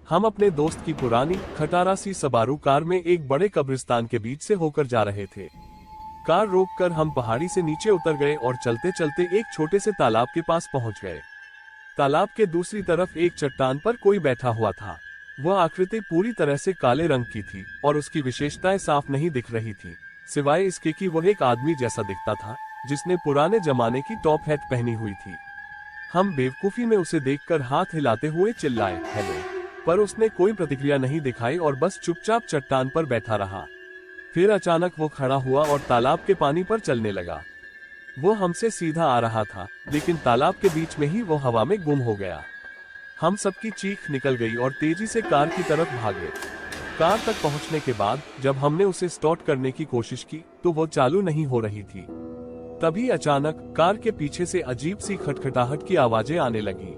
हम अपने दोस्त की पुरानी खटारा सी सबारू कार में एक बड़े कब्रिस्तान के बीच से होकर जा रहे थे। कार रोककर हम पहाड़ी से नीचे उतर गए और चलते चलते एक छोटे से तालाब के पास पहुंच गए। तालाब के दूसरी तरफ एक चट्टान पर कोई बैठा हुआ था। वह आकृति पूरी तरह से काले रंग की थी और उसकी विशेषताएं साफ नहीं दिख रही थी, सिवाय इसके कि वह एक आदमी जैसा दिखता था जिसने पुराने जमाने की टॉप हैट पहनी हुई थी। हम बेवकूफी में उसे देखकर हाथ हिलाते हुए चिल्लाए, हेलो, पर उसने कोई प्रतिक्रिया नहीं दिखाई और बस चुपचाप चट्टान पर बैठा रहा। फिर अचानक वो खड़ा हुआ और तालाब के पानी पर चलने लगा। वो हमसे सीधा आ रहा था, लेकिन तालाब के बीच में ही वो हवा में गुम हो गया। हम सबकी चीख निकल गई और तेजी से कार की तरफ भागे। कार तक पहुंचने के बाद जब हमने उसे स्टार्ट करने की कोशिश की तो वो चालू नहीं हो रही थी। तभी अचानक कार के पीछे से अजीब सी खटखटाहट की आवाजें आने लगी।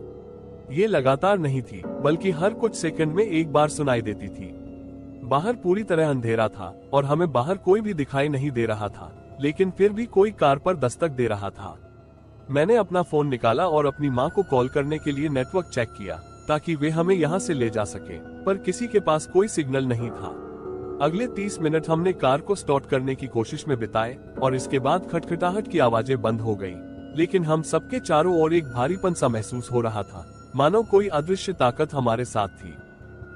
ये लगातार नहीं थी, बल्कि हर कुछ सेकंड में एक बार सुनाई देती थी। बाहर पूरी तरह अंधेरा था और हमें बाहर कोई भी दिखाई नहीं दे रहा था, लेकिन फिर भी कोई कार पर दस्तक दे रहा था। मैंने अपना फोन निकाला और अपनी माँ को कॉल करने के लिए नेटवर्क चेक किया ताकि वे हमें यहाँ से ले जा सके, पर किसी के पास कोई सिग्नल नहीं था। अगले 30 मिनट हमने कार को स्टार्ट करने की कोशिश में बिताए और इसके बाद खटखटाहट की आवाजें बंद हो गई, लेकिन हम सबके चारों ओर एक भारीपन सा महसूस हो रहा था, मानो कोई अदृश्य ताकत हमारे साथ थी।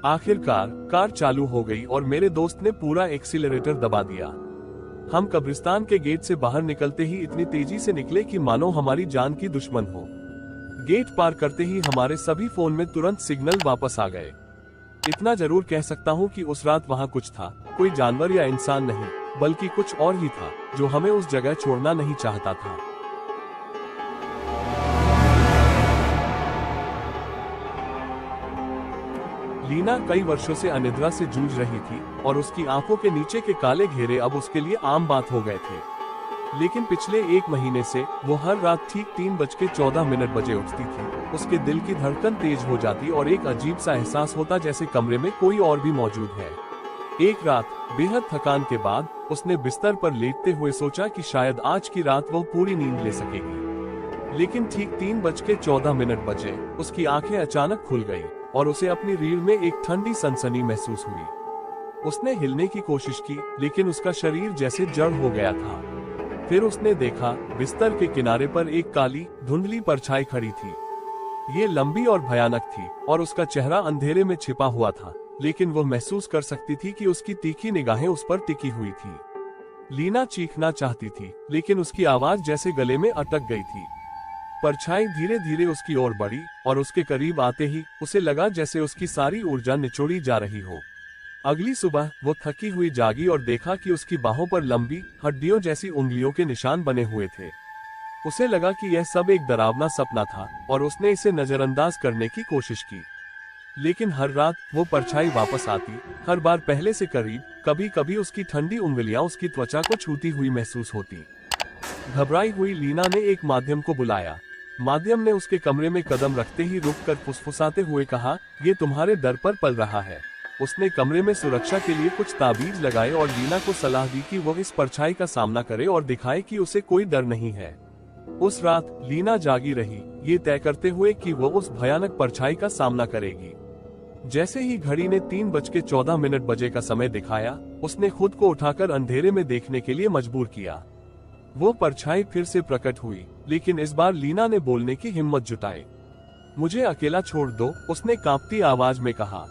आखिरकार कार चालू हो गई और मेरे दोस्त ने पूरा एक्सीलरेटर दबा दिया। हम कब्रिस्तान के गेट से बाहर निकलते ही इतनी तेजी से निकले कि मानो हमारी जान की दुश्मन हो। गेट पार करते ही हमारे सभी फोन में तुरंत सिग्नल वापस आ गए। इतना जरूर कह सकता हूँ कि उस रात वहाँ कुछ था, कोई जानवर या इंसान नहीं, बल्कि कुछ और ही था जो हमें उस जगह छोड़ना नहीं चाहता था। लीना कई वर्षों से अनिद्रा से जूझ रही थी और उसकी आंखों के नीचे के काले घेरे अब उसके लिए आम बात हो गए थे। लेकिन पिछले 1 महीने से वो हर रात ठीक 3:14 बजे उठती थी। उसके दिल की धड़कन तेज हो जाती और एक अजीब सा एहसास होता जैसे कमरे में कोई और भी मौजूद है। एक रात बेहद थकान के बाद उसने बिस्तर पर लेटते हुए सोचा कि शायद आज की रात वो पूरी नींद ले सकेगी। लेकिन ठीक 3:14 बजे उसकी आंखें अचानक खुल गई और उसे अपनी रीढ़ में एक ठंडी सनसनी महसूस हुई। उसने हिलने की कोशिश की, लेकिन उसका शरीर जैसे जड़ हो गया था। फिर उसने देखा बिस्तर के किनारे पर एक काली धुंधली परछाई खड़ी थी। ये लंबी और भयानक थी और उसका चेहरा अंधेरे में छिपा हुआ था, लेकिन वो महसूस कर सकती थी कि उसकी तीखी निगाहें उस पर टिकी हुई थी। लीना चीखना चाहती थी, लेकिन उसकी आवाज जैसे गले में अटक गई थी। परछाई धीरे धीरे उसकी ओर बढ़ी और उसके करीब आते ही उसे लगा जैसे उसकी सारी ऊर्जा निचोड़ी जा रही हो। अगली सुबह वो थकी हुई जागी और देखा कि उसकी बाहों पर लंबी हड्डियों जैसी उंगलियों के निशान बने हुए थे। उसे लगा कि यह सब एक डरावना सपना था और उसने इसे नजरअंदाज करने की कोशिश की। लेकिन हर रात वो परछाई वापस आती, हर बार पहले से करीब। कभी कभी उसकी ठंडी उंगलियां उसकी त्वचा को छूती हुई महसूस होती। घबराई हुई लीना ने एक माध्यम को बुलाया। माध्यम ने उसके कमरे में कदम रखते ही रुककर फुसफुसाते हुए कहा, ये तुम्हारे दर पर पल रहा है। उसने कमरे में सुरक्षा के लिए कुछ ताबीज लगाए और लीना को सलाह दी कि वो इस परछाई का सामना करे और दिखाए कि उसे कोई डर नहीं है। उस रात लीना जागी रही, ये तय करते हुए कि वो उस भयानक परछाई का सामना करेगी। जैसे ही घड़ी ने 3:14 का समय दिखाया, उसने खुद को उठाकर अंधेरे में देखने के लिए मजबूर किया। वो परछाई फिर से प्रकट हुई, लेकिन इस बार लीना ने बोलने की हिम्मत जुटाई। मुझे अकेला छोड़ दो, उसने कांपती आवाज में कहा।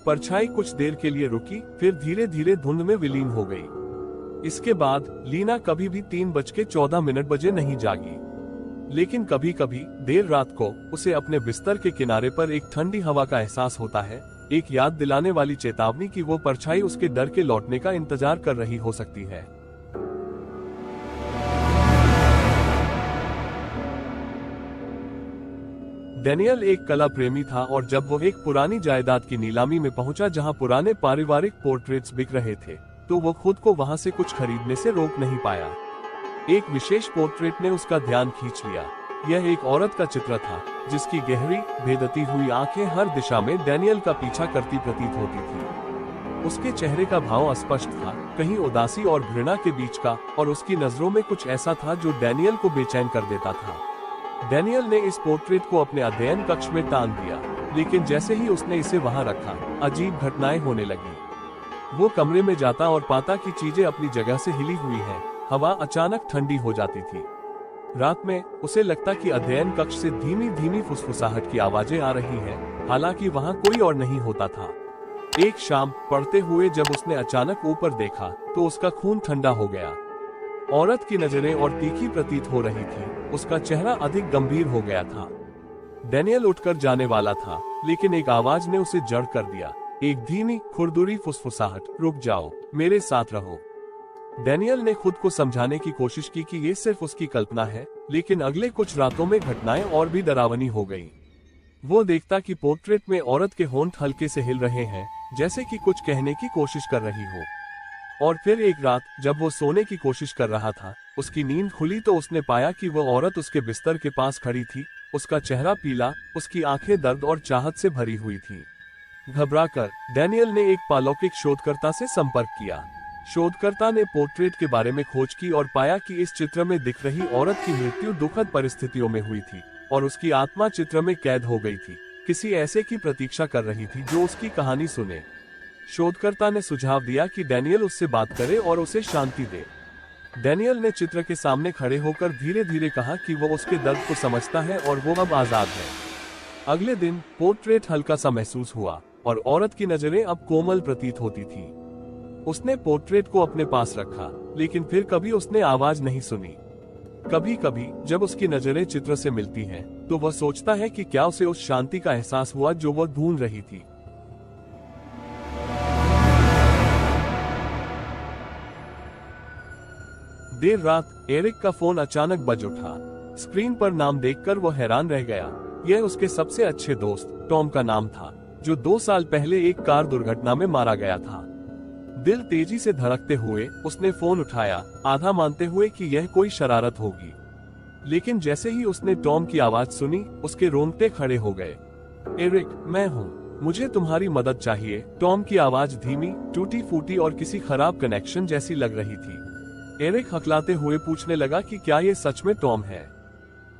परछाई कुछ देर के लिए रुकी, फिर धीरे धीरे धुंध में विलीन हो गई। इसके बाद लीना कभी भी 3:14 नहीं जागी, लेकिन कभी कभी देर रात को उसे अपने बिस्तर के किनारे पर एक ठंडी हवा का एहसास होता है, एक याद दिलाने वाली चेतावनी कि वो परछाई उसके डर के लौटने का इंतजार कर रही हो सकती है। डैनियल एक कला प्रेमी था और जब वो एक पुरानी जायदाद की नीलामी में पहुंचा जहां पुराने पारिवारिक पोर्ट्रेट्स बिक रहे थे, तो वो खुद को वहां से कुछ खरीदने से रोक नहीं पाया। एक विशेष पोर्ट्रेट ने उसका ध्यान खींच लिया। यह एक औरत का चित्र था जिसकी गहरी भेदती हुई आंखें हर दिशा में डैनियल का पीछा करती प्रतीत होती थी। उसके चेहरे का भाव अस्पष्ट था, कहीं उदासी और घृणा के बीच का, और उसकी नजरों में कुछ ऐसा था जो डैनियल को बेचैन कर देता था। डैनियल ने इस पोर्ट्रेट को अपने अध्ययन कक्ष में टांग दिया, लेकिन जैसे ही उसने इसे वहां रखा, अजीब घटनाएं होने लगी। वो कमरे में जाता और पाता कि चीजें अपनी जगह से हिली हुई हैं। हवा अचानक ठंडी हो जाती थी। रात में उसे लगता कि अध्ययन कक्ष से धीमी धीमी फुसफुसाहट की आवाजें आ रही हैं, हालांकि वहां कोई और नहीं होता था। एक शाम पढ़ते हुए जब उसने अचानक ऊपर देखा तो उसका खून ठंडा हो गया। औरत की नजरें और तीखी प्रतीत हो रही थी, उसका चेहरा अधिक गंभीर हो गया था। डैनियल उठकर जाने वाला था, लेकिन एक आवाज ने उसे जड़ कर दिया। एक धीमी खुरदुरी फुसफुसाहट, रुक जाओ, मेरे साथ रहो। डैनियल ने खुद को समझाने की कोशिश की कि ये सिर्फ उसकी कल्पना है, लेकिन अगले कुछ रातों में घटनाएं और भी डरावनी हो गईं। वो देखता कि पोर्ट्रेट में औरत के होंठ हल्के से हिल रहे हैं, जैसे कि कुछ कहने की कोशिश कर रही हो। और फिर एक रात जब वो सोने की कोशिश कर रहा था, उसकी नींद खुली तो उसने पाया कि वो औरत उसके बिस्तर के पास खड़ी थी। उसका चेहरा पीला, उसकी आंखें दर्द और चाहत से भरी हुई थी। घबराकर डैनियल ने एक पालौकिक शोधकर्ता से संपर्क किया। शोधकर्ता ने पोर्ट्रेट के बारे में खोज की और पाया कि इस चित्र में दिख रही औरत की मृत्यु दुखद परिस्थितियों में हुई थी और उसकी आत्मा चित्र में कैद हो गई थी, किसी ऐसे की प्रतीक्षा कर रही थी जो उसकी कहानी सुने। शोधकर्ता ने सुझाव दिया कि डैनियल उससे बात करे और उसे शांति दे। डैनियल ने चित्र के सामने खड़े होकर धीरे धीरे कहा कि वो उसके दर्द को समझता है और वो अब आजाद है। अगले दिन पोर्ट्रेट हल्का सा महसूस हुआ और औरत की नजरें अब कोमल प्रतीत होती थी। उसने पोर्ट्रेट को अपने पास रखा, लेकिन फिर कभी उसने आवाज नहीं सुनी। कभी कभी जब उसकी नजरें चित्र से मिलती हैं, तो वह सोचता है कि क्या उसे उस शांति का एहसास हुआ जो वह ढूंढ रही थी। देर रात एरिक का फोन अचानक बज उठा। स्क्रीन पर नाम देखकर वो हैरान रह गया। यह उसके सबसे अच्छे दोस्त टॉम का नाम था, जो 2 साल पहले एक कार दुर्घटना में मारा गया था। दिल तेजी से धड़कते हुए उसने फोन उठाया, आधा मानते हुए कि यह कोई शरारत होगी। लेकिन जैसे ही उसने टॉम की आवाज सुनी, उसके रोंगटे खड़े हो गए। एरिक, मैं हूँ, मुझे तुम्हारी मदद चाहिए। टॉम की आवाज धीमी, टूटी फूटी और किसी खराब कनेक्शन जैसी लग रही थी। एरिक हकलाते हुए पूछने लगा कि क्या ये सच में टॉम है,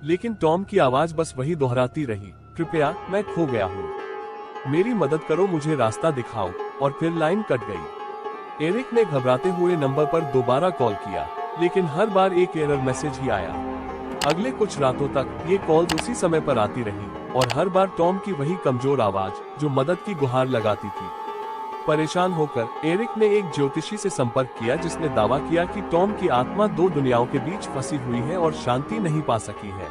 लेकिन टॉम की आवाज बस वही दोहराती रही, कृपया, मैं खो गया हूँ, मेरी मदद करो, मुझे रास्ता दिखाओ। और फिर लाइन कट गई। एरिक ने घबराते हुए नंबर पर दोबारा कॉल किया, लेकिन हर बार एक एरर मैसेज ही आया। अगले कुछ रातों तक ये कॉल उसी समय पर आती रही और हर बार टॉम की वही कमजोर आवाज जो मदद की गुहार लगाती थी। परेशान होकर एरिक ने एक ज्योतिषी से संपर्क किया, जिसने दावा किया कि टॉम की आत्मा 2 दुनियाओं के बीच फंसी हुई है और शांति नहीं पा सकी है।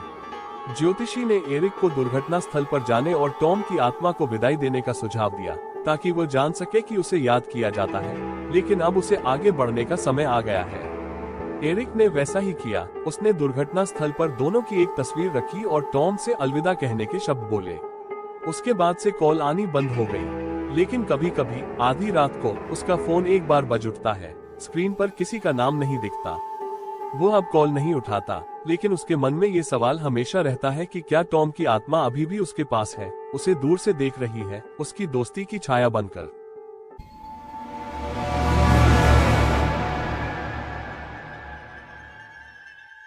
ज्योतिषी ने एरिक को दुर्घटना स्थल पर जाने और टॉम की आत्मा को विदाई देने का सुझाव दिया, ताकि वो जान सके कि उसे याद किया जाता है, लेकिन अब उसे आगे बढ़ने का समय आ गया है। एरिक ने वैसा ही किया। उसने दुर्घटना स्थल पर दोनों की एक तस्वीर रखी और टॉम से अलविदा कहने के शब्द बोले। उसके बाद से कॉल आनी बंद हो गई, लेकिन कभी कभी आधी रात को उसका फोन एक बार बज उठता है। स्क्रीन पर किसी का नाम नहीं दिखता। वो अब कॉल नहीं उठाता, लेकिन उसके मन में ये सवाल हमेशा रहता है कि क्या टॉम की आत्मा अभी भी उसके पास है, उसे दूर से देख रही है, उसकी दोस्ती की छाया बनकर।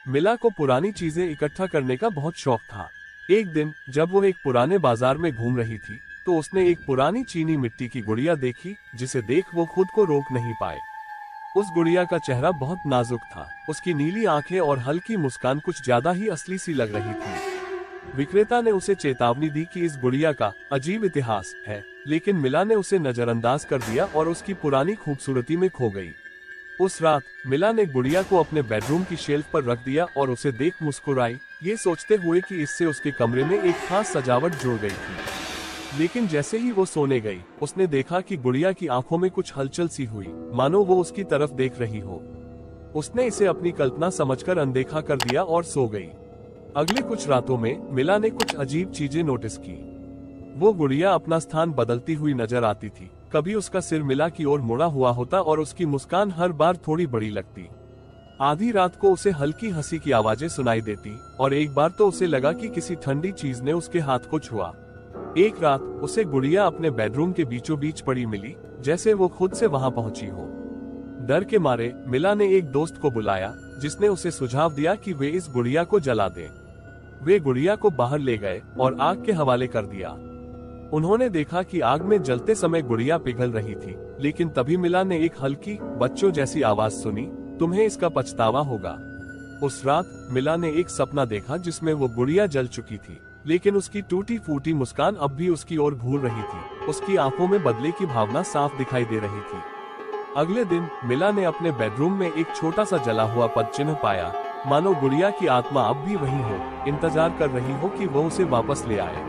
मिला को पुरानी चीजें इकट्ठा करने का बहुत शौक था। एक दिन जब वो एक पुराने बाजार में घूम रही थी, तो उसने एक पुरानी चीनी मिट्टी की गुड़िया देखी, जिसे देख वो खुद को रोक नहीं पाए। उस गुड़िया का चेहरा बहुत नाजुक था, उसकी नीली आंखें और हल्की मुस्कान कुछ ज्यादा ही असली सी लग रही थी। विक्रेता ने उसे चेतावनी दी कि इस गुड़िया का अजीब इतिहास है, लेकिन मिला ने उसे नजरअंदाज कर दिया और उसकी पुरानी खूबसूरती में खो गई। उस रात मिला ने गुड़िया को अपने बेडरूम की शेल्फ पर रख दिया और उसे देख मुस्कुराई, ये सोचते हुए कि इससे उसके कमरे में एक खास सजावट जुड़ गई थी। लेकिन जैसे ही वो सोने गई, उसने देखा कि गुड़िया की आंखों में कुछ हलचल सी हुई, मानो वो उसकी तरफ देख रही हो। उसने इसे अपनी कल्पना समझकर अनदेखा कर दिया और सो गई। अगले कुछ रातों में मिला ने कुछ अजीब चीजें नोटिस की। वो गुड़िया अपना स्थान बदलती हुई नजर आती थी। कभी उसका सिर मिला की ओर मुड़ा हुआ होता और उसकी मुस्कान हर बार थोड़ी बड़ी लगती। आधी रात को उसे हल्की हंसी की आवाजें सुनाई देती और एक बार तो उसे लगा कि किसी ठंडी चीज ने उसके हाथ को छुआ। एक रात उसे गुड़िया अपने बेडरूम के बीचों बीच पड़ी मिली, जैसे वो खुद से वहां पहुंची हो। डर के मारे मिला ने एक दोस्त को बुलाया, जिसने उसे सुझाव दिया कि वे इस गुड़िया को जला दें। वे गुड़िया को बाहर ले गए और आग के हवाले कर दिया। उन्होंने देखा कि आग में जलते समय गुड़िया पिघल रही थी, लेकिन तभी मिला ने एक हल्की बच्चों जैसी आवाज सुनी, तुम्हें इसका पछतावा होगा। उस रात मिला ने एक सपना देखा जिसमें वो गुड़िया जल चुकी थी, लेकिन उसकी टूटी फूटी मुस्कान अब भी उसकी ओर घूर रही थी। उसकी आंखों में बदले की भावना साफ दिखाई दे रही थी। अगले दिन मिला ने अपने बेडरूम में एक छोटा सा जला हुआ पदचिन्ह पाया, मानो गुड़िया की आत्मा अब भी वहीं हो, इंतजार कर रही हो कि वो उसे वापस ले आए।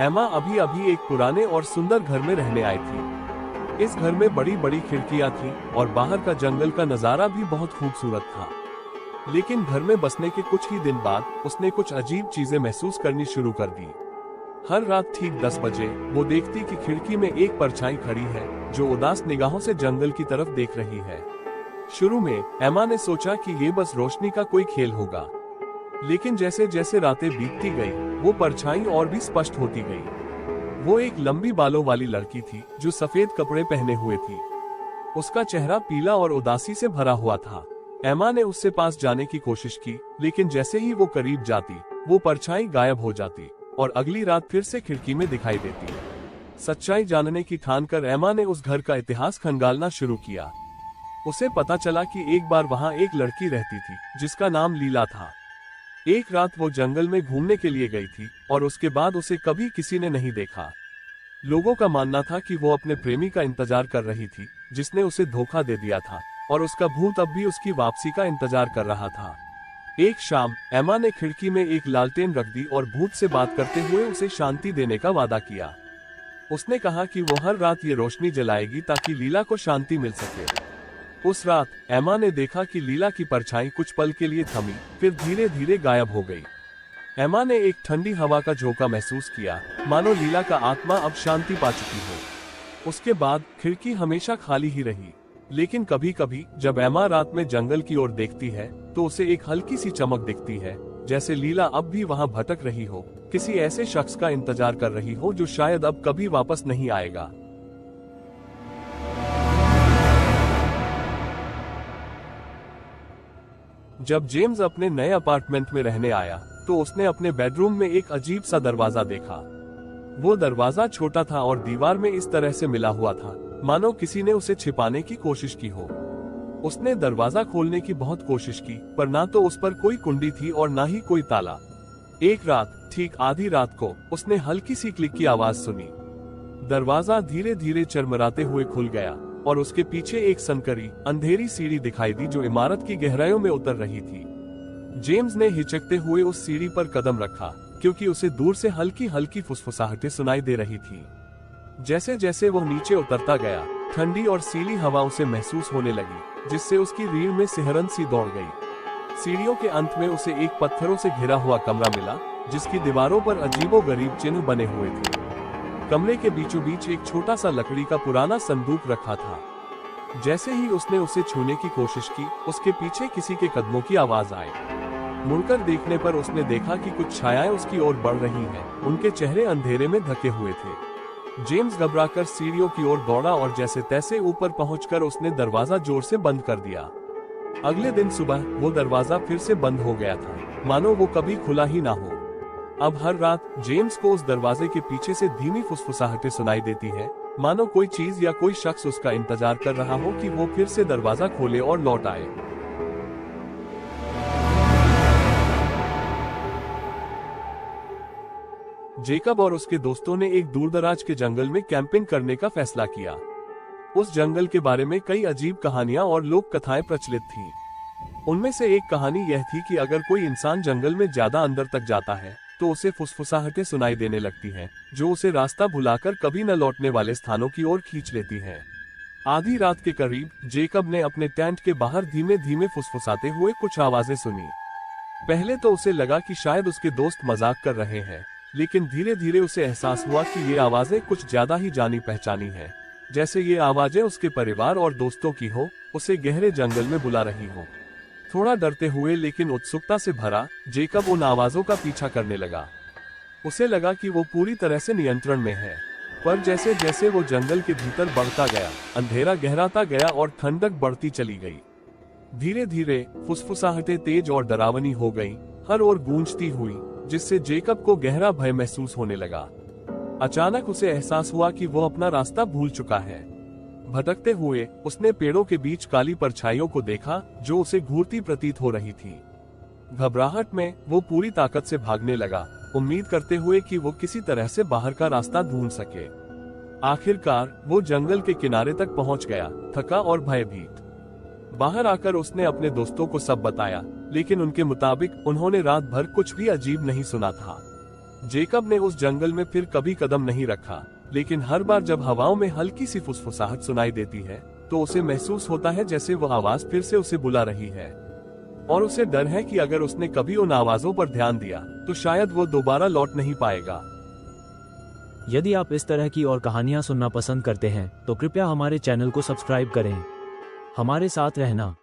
एमा अभी अभी एक पुराने और सुंदर घर में रहने आई थी। इस घर में बड़ी बड़ी खिड़कियां थीं और बाहर का जंगल का नजारा भी बहुत खूबसूरत था। लेकिन घर में बसने के कुछ ही दिन बाद उसने कुछ अजीब चीजें महसूस करनी शुरू कर दी। हर रात ठीक 10 बजे वो देखती कि खिड़की में एक परछाई खड़ी है जो उदास निगाहों से जंगल की तरफ देख रही है। शुरू में एमा ने सोचा कि ये बस रोशनी का कोई खेल होगा, लेकिन जैसे जैसे रातें बीतती गई वो परछाई और भी स्पष्ट होती गई। वो एक लंबी बालों वाली लड़की थी जो सफेद कपड़े पहने हुए थी। उसका चेहरा पीला और उदासी से भरा हुआ था। एमा ने उससे पास जाने की कोशिश की, लेकिन जैसे ही वो करीब जाती वो परछाई गायब हो जाती और अगली रात फिर से खिड़की में दिखाई देती। सच्चाई जानने की ठान कर एमा ने उस घर का इतिहास खंगालना शुरू किया। उसे पता चला कि एक बार वहां एक लड़की रहती थी जिसका नाम लीला था। एक रात वो जंगल में घूमने के लिए गई थी और उसके बाद उसे कभी किसी ने नहीं देखा। लोगों का मानना था कि वो अपने प्रेमी का इंतजार कर रही थी जिसने उसे धोखा दे दिया था, और उसका भूत अब भी उसकी वापसी का इंतजार कर रहा था। एक शाम एमा ने खिड़की में एक लालटेन रख दी और भूत से बात करते हुए उसे शांति देने का वादा किया। उसने कहा कि वो हर रात ये रोशनी जलाएगी ताकि लीला को शांति मिल सके। उस रात एमा ने देखा कि लीला की परछाई कुछ पल के लिए थमी, फिर धीरे धीरे गायब हो गई। एमा ने एक ठंडी हवा का झोंका महसूस किया, मानो लीला का आत्मा अब शांति पा चुकी हो। उसके बाद खिड़की हमेशा खाली ही रही, लेकिन कभी कभी जब एमा रात में जंगल की ओर देखती है तो उसे एक हल्की सी चमक दिखती है, जैसे लीला अब भी वहां भटक रही हो, किसी ऐसे शख्स का इंतजार कर रही हो जो शायद अब कभी वापस नहीं आएगा। जब जेम्स अपने नए अपार्टमेंट में रहने आया तो उसने अपने बेडरूम में एक अजीब सा दरवाजा देखा। वो दरवाजा छोटा था और दीवार में इस तरह से मिला हुआ था मानो किसी ने उसे छिपाने की कोशिश की हो। उसने दरवाजा खोलने की बहुत कोशिश की, पर ना तो उस पर कोई कुंडी थी और ना ही कोई ताला। एक रात ठीक आधी रात को उसने हल्की सी क्लिक की आवाज सुनी। दरवाजा धीरे धीरे चरमराते हुए खुल गया और उसके पीछे एक संकरी अंधेरी सीढ़ी दिखाई दी जो इमारत की गहराइयों में उतर रही थी। जेम्स ने हिचकते हुए उस सीढ़ी पर कदम रखा, क्योंकि उसे दूर से हल्की हल्की फुसफुसाहटें सुनाई दे रही थी। जैसे जैसे वो नीचे उतरता गया, ठंडी और सीली हवा उसे महसूस होने लगी, जिससे उसकी रीढ़ में सिहरन सी दौड़ गई। सीढ़ियों के अंत में उसे एक पत्थरों से घिरा हुआ कमरा मिला, जिसकी दीवारों पर अजीबोगरीब चिन्ह बने हुए थे। कमरे के बीचों बीच एक छोटा सा लकड़ी का पुराना संदूक रखा था। जैसे ही उसने उसे छूने की कोशिश की, उसके पीछे किसी के कदमों की आवाज आई। मुड़कर देखने पर उसने देखा कि कुछ छायाएं उसकी ओर बढ़ रही हैं। उनके चेहरे अंधेरे में ढके हुए थे। जेम्स घबराकर सीढ़ियों की ओर दौड़ा और जैसे तैसे ऊपर पहुंचकर उसने दरवाजा जोर से बंद कर दिया। अगले दिन सुबह वो दरवाजा फिर से बंद हो गया था, मानो वो कभी खुला ही ना हो। अब हर रात जेम्स को उस दरवाजे के पीछे से धीमी फुसफुसाहटें सुनाई देती है, मानो कोई चीज या कोई शख्स उसका इंतजार कर रहा हो कि वो फिर से दरवाजा खोले और लौट आए। जेकब और उसके दोस्तों ने एक दूरदराज के जंगल में कैंपिंग करने का फैसला किया। उस जंगल के बारे में कई अजीब कहानियां और लोक कथाएं प्रचलित थीं। उनमें से एक कहानी यह थी कि अगर कोई इंसान जंगल में ज्यादा अंदर तक जाता है तो उसे फुसफुसाहटें सुनाई देने लगती हैं, जो उसे रास्ता भुलाकर कभी न लौटने वाले स्थानों की ओर खींच लेती हैं। आधी रात के करीब जेकब ने अपने टेंट के बाहर धीमे धीमे फुसफुसाते हुए कुछ आवाजें सुनी। पहले तो उसे लगा कि शायद उसके दोस्त मजाक कर रहे हैं, लेकिन धीरे धीरे उसे एहसास हुआ कि ये आवाजें कुछ ज्यादा ही जानी पहचानी हैं, जैसे ये आवाजें उसके परिवार और दोस्तों की हो, उसे गहरे जंगल में बुला रही हो। थोड़ा डरते हुए लेकिन उत्सुकता से भरा, जेकब उन आवाजों का पीछा करने लगा। उसे लगा कि वो पूरी तरह से नियंत्रण में है, पर जैसे जैसे वो जंगल के भीतर बढ़ता गया, अंधेरा गहराता गया और ठंडक बढ़ती चली गई। धीरे धीरे फुसफुसाहटें तेज और डरावनी हो गईं, हर ओर गूंजती हुई, जिससे जेकब को गहरा भय महसूस होने लगा। अचानक उसे एहसास हुआ कि वो अपना रास्ता भूल चुका है। भटकते हुए उसने पेड़ों के बीच काली परछाइयों को देखा जो उसे घूरती प्रतीत हो रही थी। घबराहट में वो पूरी ताकत से भागने लगा, उम्मीद करते हुए कि वो किसी तरह से बाहर का रास्ता ढूंढ सके। आखिरकार वो जंगल के किनारे तक पहुंच गया, थका और भयभीत। बाहर आकर उसने अपने दोस्तों को सब बताया, लेकिन उनके मुताबिक उन्होंने रात भर कुछ भी अजीब नहीं सुना था। जेकब ने उस जंगल में फिर कभी कदम नहीं रखा, लेकिन हर बार जब हवाओं में हल्की सी फुसफुसाहट सुनाई देती है तो उसे महसूस होता है जैसे वो आवाज फिर से उसे बुला रही है, और उसे डर है कि अगर उसने कभी उन आवाजों पर ध्यान दिया तो शायद वो दोबारा लौट नहीं पाएगा। यदि आप इस तरह की और कहानियां सुनना पसंद करते हैं तो कृपया हमारे चैनल को सब्सक्राइब करें। हमारे साथ रहना।